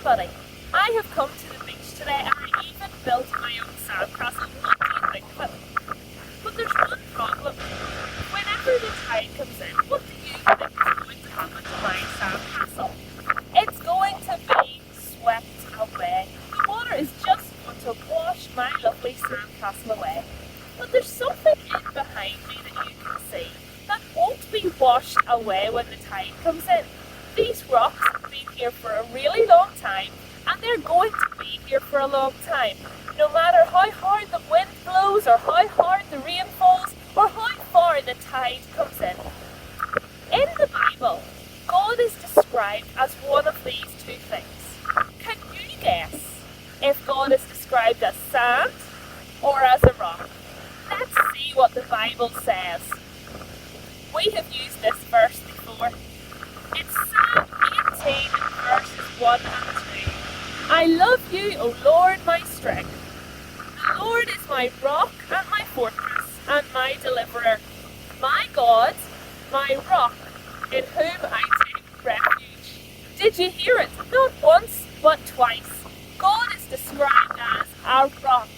everybody. I have come to the beach today and I even built my own sandcastle. What do you think of it? But there's one problem. Whenever the tide comes in, what do you think is going to happen to my sandcastle? It's going to be swept away. The water is just going to wash my lovely sandcastle away. But there's something in behind me that you can see that won't be washed away when the tide comes in. These rocks have been here for a really long time, and they're going to be here for a long time. No matter how hard the wind blows, or how hard the rain falls, or how far the tide comes in. In the Bible, God is described as one of these two things. Can you guess if God is described as sand or as a rock? Let's see what the Bible says. We have used this verse before. It's Psalm 18, verses 1 and 2. I love you, O Lord, my strength. The Lord is my rock and my fortress and my deliverer, my God, my rock, in whom I take refuge. Did you hear it? Not once, but twice. God is described as our rock.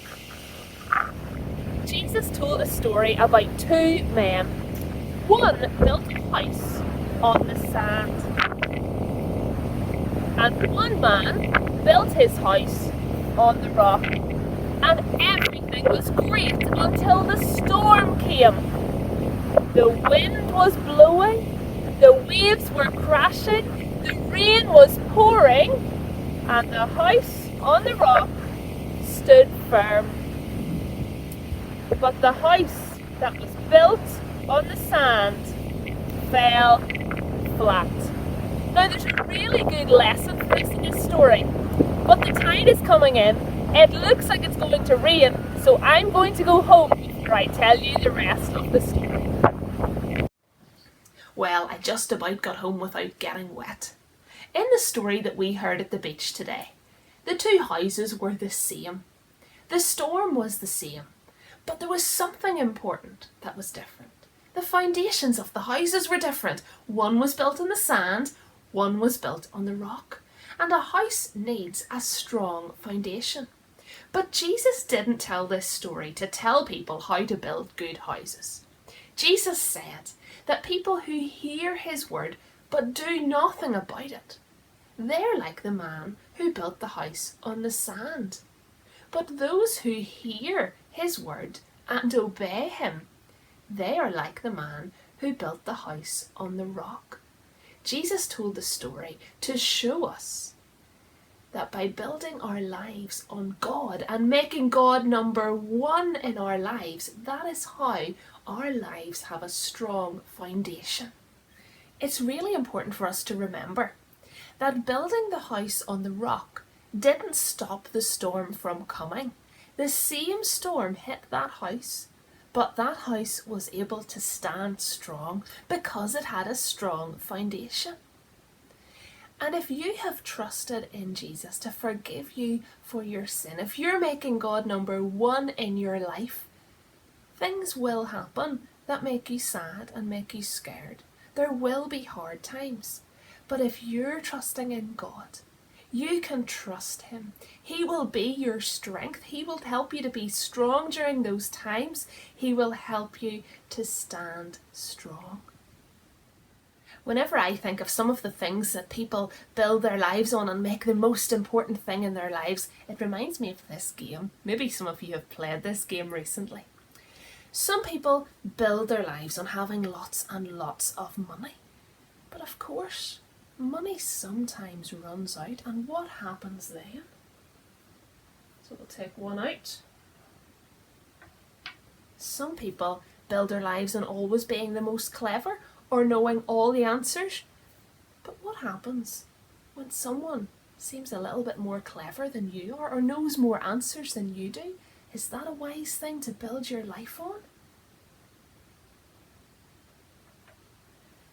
Jesus told a story about two men. One built a house on the sand, and one man built his house on the rock, and everything was great until the storm came. The wind was blowing, the waves were crashing, the rain was pouring, and the house on the rock stood firm. But the house that was built on the sand fell flat. Now there's a really good lesson for us in this story, but the tide is coming in. It looks like it's going to rain, so I'm going to go home before I tell you the rest of the story. Well, I just about got home without getting wet. In the story that we heard at the beach today, the two houses were the same. The storm was the same, but there was something important that was different. The foundations of the houses were different. One was built on the sand, one was built on the rock. And a house needs a strong foundation. But Jesus didn't tell this story to tell people how to build good houses. Jesus said that people who hear his word but do nothing about it, they're like the man who built the house on the sand. But those who hear his word and obey him, they are like the man who built the house on the rock. Jesus told the story to show us that by building our lives on God and making God number one in our lives, that is how our lives have a strong foundation. It's really important for us to remember that building the house on the rock didn't stop the storm from coming. The same storm hit that house, but that house was able to stand strong because it had a strong foundation. And if you have trusted in Jesus to forgive you for your sin, if you're making God number one in your life, things will happen that make you sad and make you scared. There will be hard times. But if you're trusting in God, you can trust him. He will be your strength. He will help you to be strong during those times. He will help you to stand strong. Whenever I think of some of the things that people build their lives on and make the most important thing in their lives, it reminds me of this game. Maybe some of you have played this game recently. Some people build their lives on having lots and lots of money. But of course, money sometimes runs out, and what happens then? So we'll take one out. Some people build their lives on always being the most clever or knowing all the answers. But what happens when someone seems a little bit more clever than you are or knows more answers than you do? Is that a wise thing to build your life on?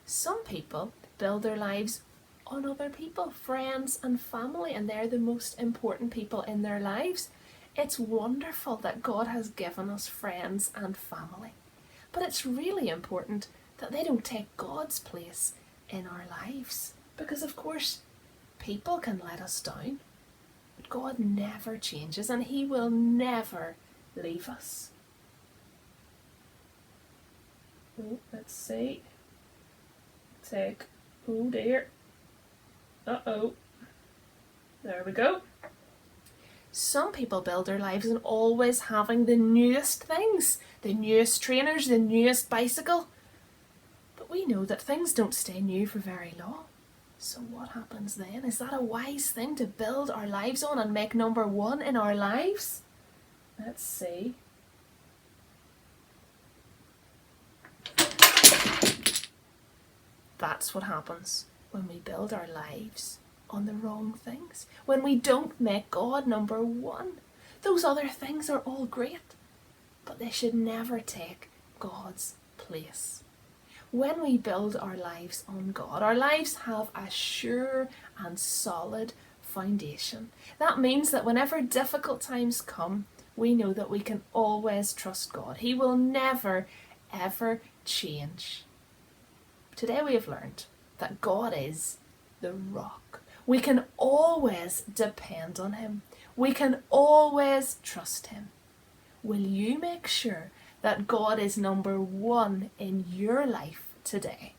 Some people build their lives on other people, friends and family, and they're the most important people in their lives. It's wonderful that God has given us friends and family, but it's really important that they don't take God's place in our lives, because of course People can let us down, but God never changes, and He will never leave us. Oh, let's see. Oh dear. Uh-oh. There we go. Some people build their lives on always having the newest things, the newest trainers, the newest bicycle. But we know that things don't stay new for very long. So what happens then? Is that a wise thing to build our lives on and make number one in our lives? Let's see. That's what happens when we build our lives on the wrong things. When we don't make God number one. Those other things are all great, but they should never take God's place. When we build our lives on God, our lives have a sure and solid foundation. That means that whenever difficult times come, we know that we can always trust God. He will never, ever change. Today we have learned that God is the rock. We can always depend on Him. We can always trust Him. Will you make sure that God is number one in your life today?